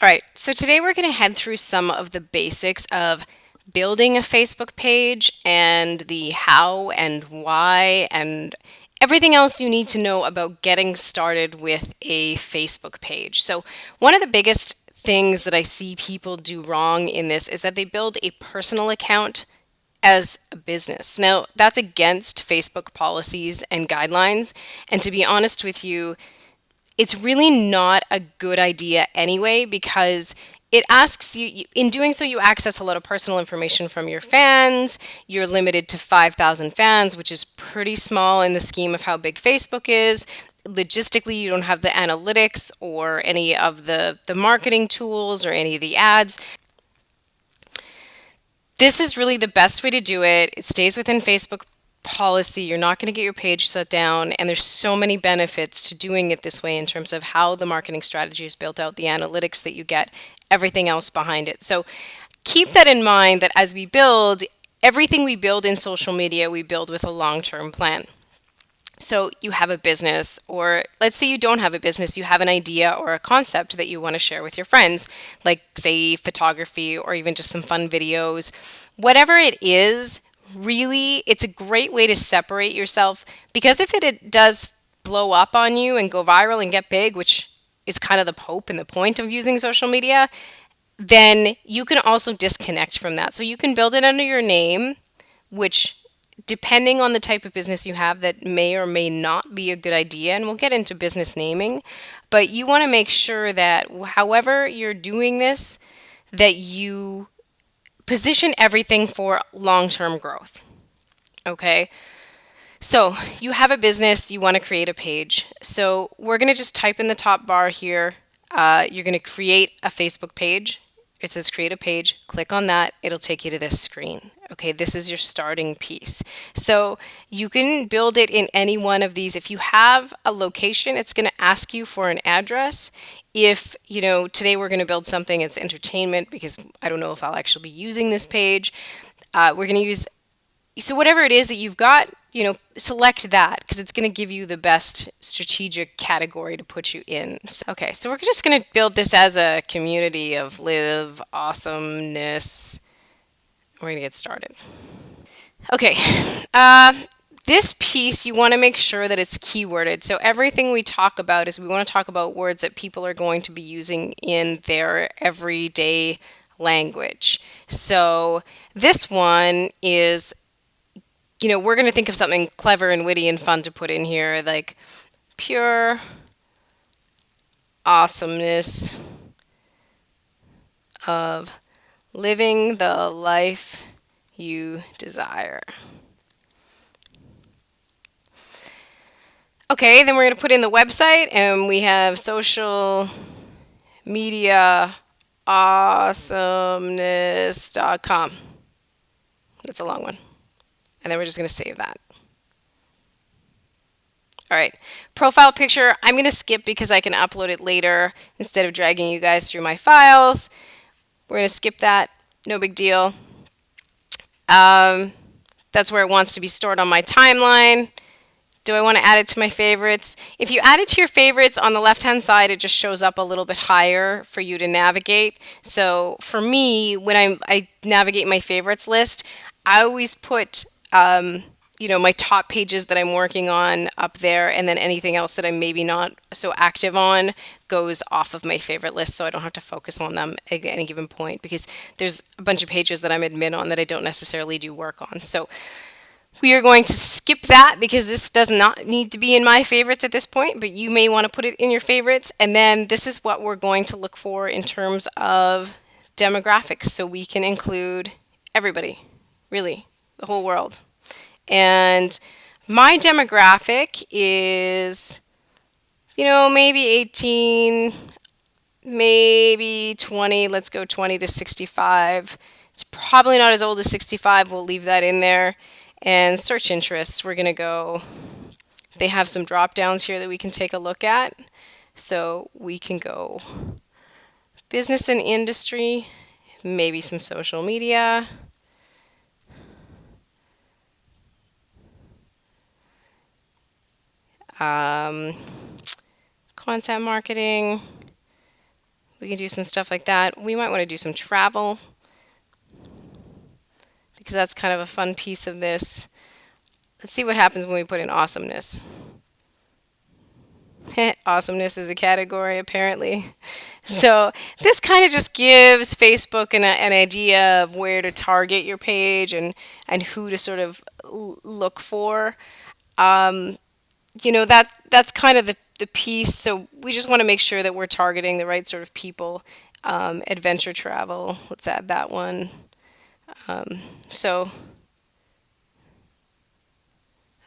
All right, so today we're going to head through some of the basics of building a Facebook page and the how and why and everything else you need to know about getting started with a Facebook page. So, one of the biggest things that I see people do wrong in this is that they build a personal account as a business. Now, that's against Facebook policies and guidelines. And to be honest with you, it's really not a good idea anyway because it asks you, in doing so, you access a lot of personal information from your fans. You're limited to 5,000 fans, which is pretty small in the scheme of how big Facebook is. Logistically, you don't have the analytics or any of the marketing tools or any of the ads. This is really the best way to do it. It stays within Facebook policy. You're not going to get your page shut down. And there's so many benefits to doing it this way in terms of how the marketing strategy is built out, the analytics that you get, everything else behind it. So keep that in mind that as we build, everything we build in social media, we build with a long-term plan. So you have a business, or let's say you don't have a business, you have an idea or a concept that you want to share with your friends, like say photography or even just some fun videos. Whatever it is, really, it's a great way to separate yourself because if it does blow up on you and go viral and get big, which is kind of the hope and the point of using social media, then you can also disconnect from that. So you can build it under your name, which depending on the type of business you have, that may or may not be a good idea. And we'll get into business naming, but you want to make sure that however you're doing this, that you position everything for long-term growth. Okay. So you have a business, you want to create a page. So we're going to just type in the top bar here. You're going to create a Facebook page. It says create a page. Click on that. It'll take you to this screen. Okay, this is your starting piece. So you can build it in any one of these. If you have a location, it's going to ask you for an address. If, today we're going to build something, it's entertainment because I don't know if I'll actually be using this page. We're going to use so whatever it is that you've got, select that because it's going to give you the best strategic category to put you in. Okay, so we're just going to build this as a community of live awesomeness. We're going to get started. Okay, this piece you want to make sure that it's keyworded. So everything we talk about is we want to talk about words that people are going to be using in their everyday language. So this one is we're going to think of something clever and witty and fun to put in here, like pure awesomeness of living the life you desire. Okay, then we're going to put in the website, and we have social media awesomeness.com. That's a long one. And then we're just going to save that. All right, profile picture, I'm going to skip because I can upload it later instead of dragging you guys through my files. We're going to skip that, no big deal. That's where it wants to be stored on my timeline. Do I want to add it to my favorites? If you add it to your favorites on the left-hand side, it just shows up a little bit higher for you to navigate. So for me, when I navigate my favorites list, I always put my top pages that I'm working on up there, and then anything else that I'm maybe not so active on goes off of my favorite list, so I don't have to focus on them at any given point because there's a bunch of pages that I'm admin on that I don't necessarily do work on. So we are going to skip that because this does not need to be in my favorites at this point, but you may want to put it in your favorites. And then this is what we're going to look for in terms of demographics. So we can include everybody, really, the whole world. And my demographic is, maybe 18, maybe 20. Let's go 20 to 65. It's probably not as old as 65. We'll leave that in there. And search interests, we're going to go, they have some drop downs here that we can take a look at. So we can go business and industry, maybe some social media. Content marketing. We can do some stuff like that. We might want to do some travel because that's kind of a fun piece of this. Let's see what happens when we put in awesomeness. Awesomeness is a category, apparently. So this kind of just gives Facebook an idea of where to target your page and who to sort of look for. That's kind of the piece. So we just want to make sure that we're targeting the right sort of people. Adventure travel, let's add that one. So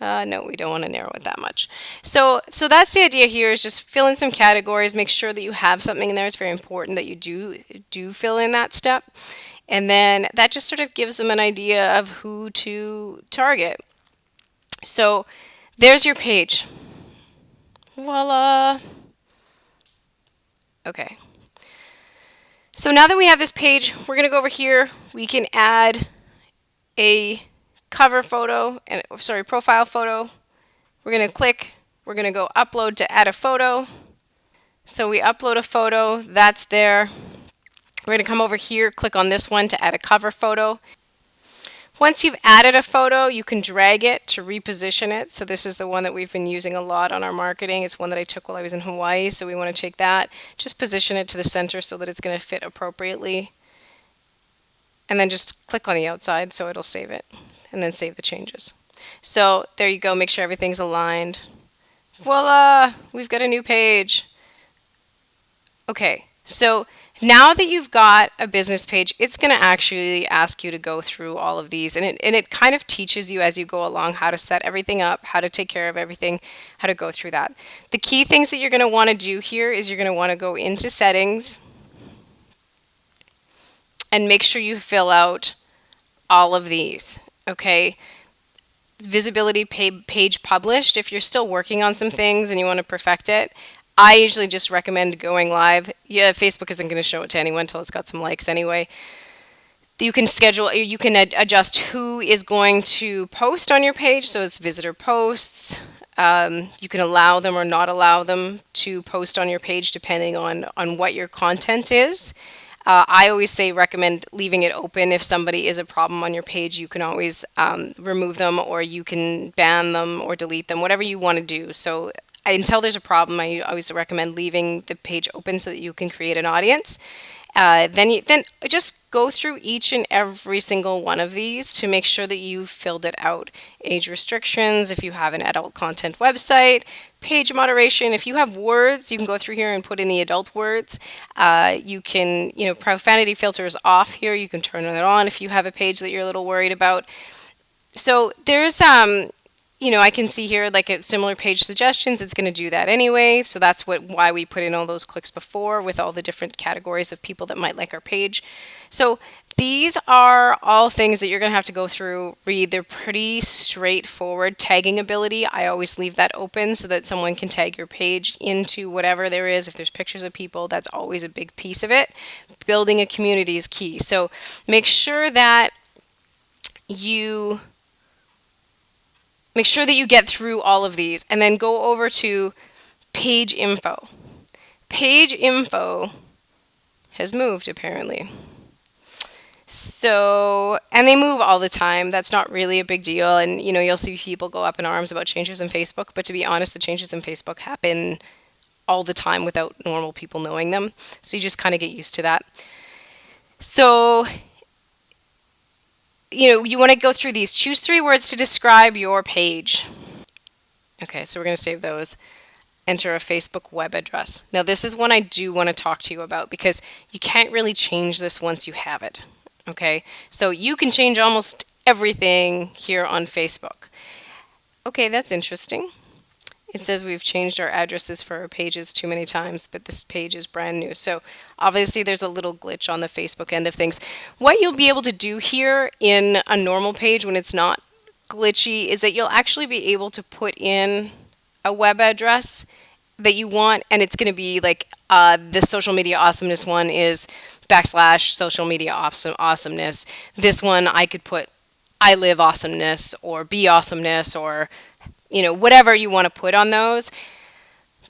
no, we don't want to narrow it that much. So that's the idea here is just fill in some categories, make sure that you have something in there. It's very important that you do fill in that step. And then that just sort of gives them an idea of who to target. So there's your page. Voila. Okay. So now that we have this page, we're going to go over here. We can add a cover photo and sorry, profile photo. We're going to click, we're going to go upload to add a photo. So we upload a photo, that's there. We're going to come over here, click on this one to add a cover photo. Once you've added a photo, you can drag it to reposition it. So this is the one that we've been using a lot on our marketing. It's one that I took while I was in Hawaii, so we want to take that, just position it to the center so that it's going to fit appropriately. And then just click on the outside so it'll save it, and then save the changes. So there you go, make sure everything's aligned. Voila, we've got a new page. Okay, so now that you've got a business page, it's going to actually ask you to go through all of these. And it kind of teaches you as you go along how to set everything up, how to take care of everything, how to go through that. The key things that you're going to want to do here is you're going to want to go into settings and make sure you fill out all of these. Okay. Visibility, page published. If you're still working on some things and you want to perfect it, I usually just recommend going live. Yeah, Facebook isn't going to show it to anyone until it's got some likes anyway. You can schedule, you can adjust who is going to post on your page. So it's visitor posts. You can allow them or not allow them to post on your page depending on what your content is. I always say recommend leaving it open. If somebody is a problem on your page, you can always remove them, or you can ban them or delete them, whatever you want to do. So until there's a problem, I always recommend leaving the page open so that you can create an audience. Then just go through each and every single one of these to make sure that you filled it out. Age restrictions, if you have an adult content website, page moderation. If you have words, you can go through here and put in the adult words. You can, profanity filter is off here. You can turn it on if you have a page that you're a little worried about. So there's I can see here like a similar page suggestions. It's going to do that anyway. So that's why we put in all those clicks before with all the different categories of people that might like our page. So these are all things that you're going to have to go through, read. They're pretty straightforward. Tagging ability, I always leave that open so that someone can tag your page into whatever there is. If there's pictures of people, that's always a big piece of it. Building a community is key. So make sure that you get through all of these, and then go over to page info. Page info has moved apparently. So, and they move all the time. That's not really a big deal. And, you'll see people go up in arms about changes in Facebook. But to be honest, the changes in Facebook happen all the time without normal people knowing them. So you just kind of get used to that. So, you want to go through these. Choose 3 words to describe your page. Okay, so we're going to save those. Enter a Facebook web address. Now, this is one I do want to talk to you about because you can't really change this once you have it. Okay, so you can change almost everything here on Facebook. Okay, that's interesting. It says we've changed our addresses for our pages too many times, but this page is brand new. So obviously there's a little glitch on the Facebook end of things. What you'll be able to do here in a normal page when it's not glitchy is that you'll actually be able to put in a web address that you want, and it's going to be like the social media awesomeness one is / social media awesomeness. This one I could put I live awesomeness or be awesomeness or whatever you want to put on those.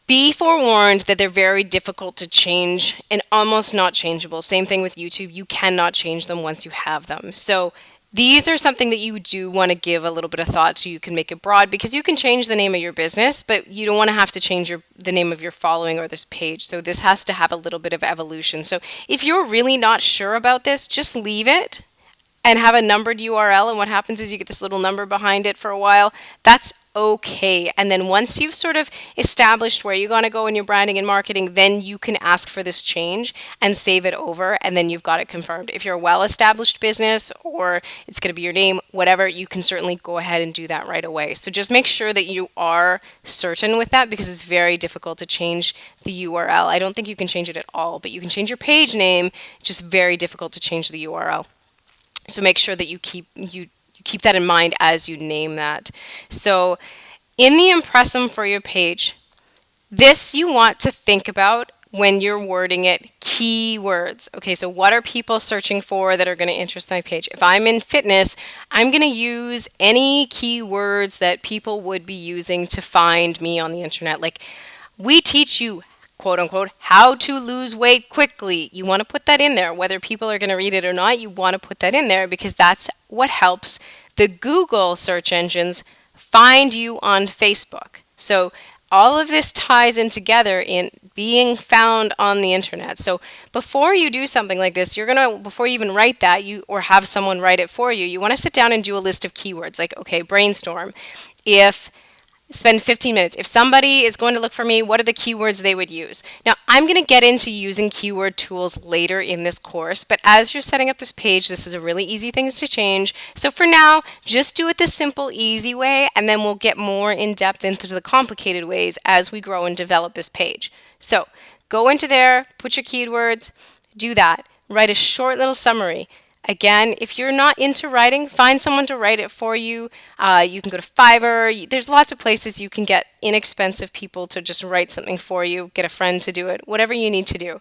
Be forewarned that they're very difficult to change and almost not changeable. Same thing with YouTube. You cannot change them once you have them. So these are something that you do want to give a little bit of thought so you can make it broad, because you can change the name of your business, but you don't want to have to change the name of your following or this page. So this has to have a little bit of evolution. So if you're really not sure about this, just leave it and have a numbered URL. And what happens is you get this little number behind it for a while. That's okay. And then once you've sort of established where you're going to go in your branding and marketing, then you can ask for this change and save it over. And then you've got it confirmed. If you're a well-established business or it's going to be your name, whatever, you can certainly go ahead and do that right away. So just make sure that you are certain with that, because it's very difficult to change the URL. I don't think you can change it at all, but you can change your page name. It's just very difficult to change the URL. So make sure that you keep that in mind as you name that. So in the impressum for your page, this you want to think about when you're wording it, keywords. Okay, so what are people searching for that are going to interest my page? If I'm in fitness, I'm going to use any keywords that people would be using to find me on the internet. Like, we teach you, quote unquote, how to lose weight quickly. You want to put that in there. Whether people are going to read it or not, you want to put that in there, because that's what helps the Google search engines find you on Facebook. So all of this ties in together in being found on the internet. So before you do something like this, before you even write that, or have someone write it for you, you want to sit down and do a list of keywords. Like, okay, brainstorm. Spend 15 minutes. If somebody is going to look for me, what are the keywords they would use? Now, I'm going to get into using keyword tools later in this course, but as you're setting up this page, this is a really easy thing to change. So for now, just do it the simple, easy way, and then we'll get more in depth into the complicated ways as we grow and develop this page. So go into there, put your keywords, do that. Write a short little summary. Again, if you're not into writing, find someone to write it for you. You can go to Fiverr. There's lots of places you can get inexpensive people to just write something for you. Get a friend to do it, whatever you need to do.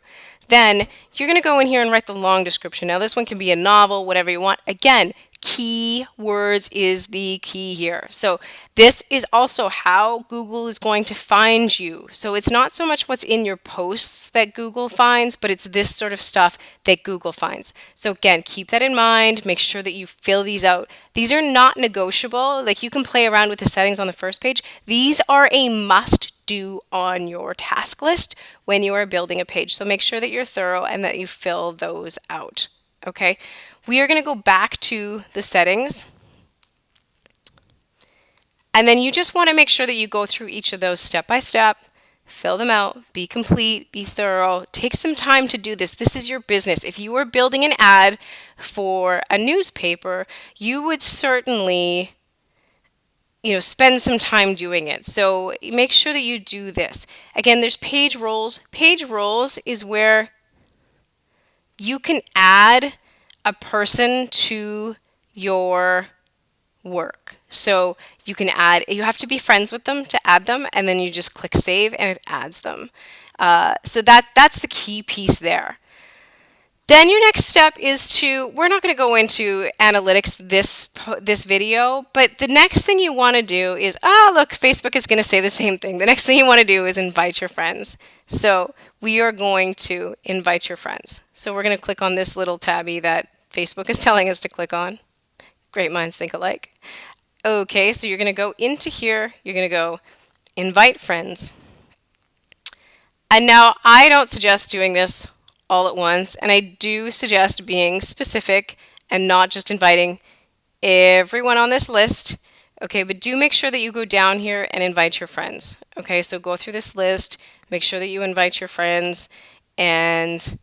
Then you're going to go in here and write the long description. Now, this one can be a novel, whatever you want. Again, keywords is the key here. So this is also how Google is going to find you. So it's not so much what's in your posts that Google finds, but it's this sort of stuff that Google finds. So again, keep that in mind. Make sure that you fill these out. These are not negotiable. Like, you can play around with the settings on the first page. These are a must do on your task list when you are building a page. So make sure that you're thorough and that you fill those out. Okay, we are going to go back to the settings. And then you just want to make sure that you go through each of those step by step, fill them out, be complete, be thorough. Take some time to do this. This is your business. If you were building an ad for a newspaper, you would certainly spend some time doing it. So make sure that you do this. Again, there's page roles. Page roles is where you can add a person to your work. So you have to be friends with them to add them, and then you just click save and it adds them. So that's the key piece there. Then your next step is we're not going to go into analytics this video, but the next thing you want to do is, look, Facebook is going to say the same thing. The next thing you want to do is invite your friends. So we are going to invite your friends. So we're going to click on this little tabby that Facebook is telling us to click on. Great minds think alike. Okay, so you're going to go into here. You're going to go invite friends. And now I don't suggest doing this all at once, and I do suggest being specific and not just inviting everyone on this list. Okay, but do make sure that you go down here and invite your friends. Okay, so go through this list, make sure that you invite your friends and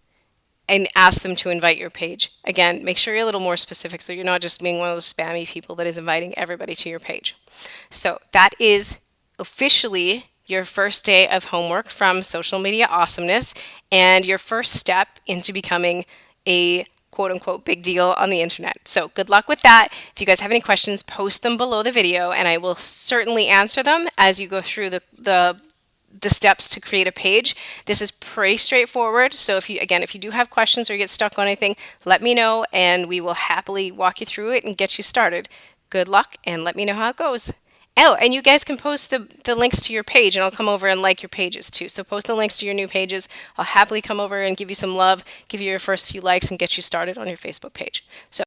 ask them to invite your page. Again, make sure you're a little more specific so you're not just being one of those spammy people that is inviting everybody to your page. So that is officially your first day of homework from Social Media Awesomeness and your first step into becoming a quote-unquote big deal on the internet. So good luck with that. If you guys have any questions, post them below the video and I will certainly answer them as you go through the steps to create a page. This is pretty straightforward. So if you do have questions or you get stuck on anything, let me know and we will happily walk you through it and get you started. Good luck and let me know how it goes. Oh, and you guys can post the links to your page, and I'll come over and like your pages too. So post the links to your new pages. I'll happily come over and give you some love, give you your first few likes, and get you started on your Facebook page. So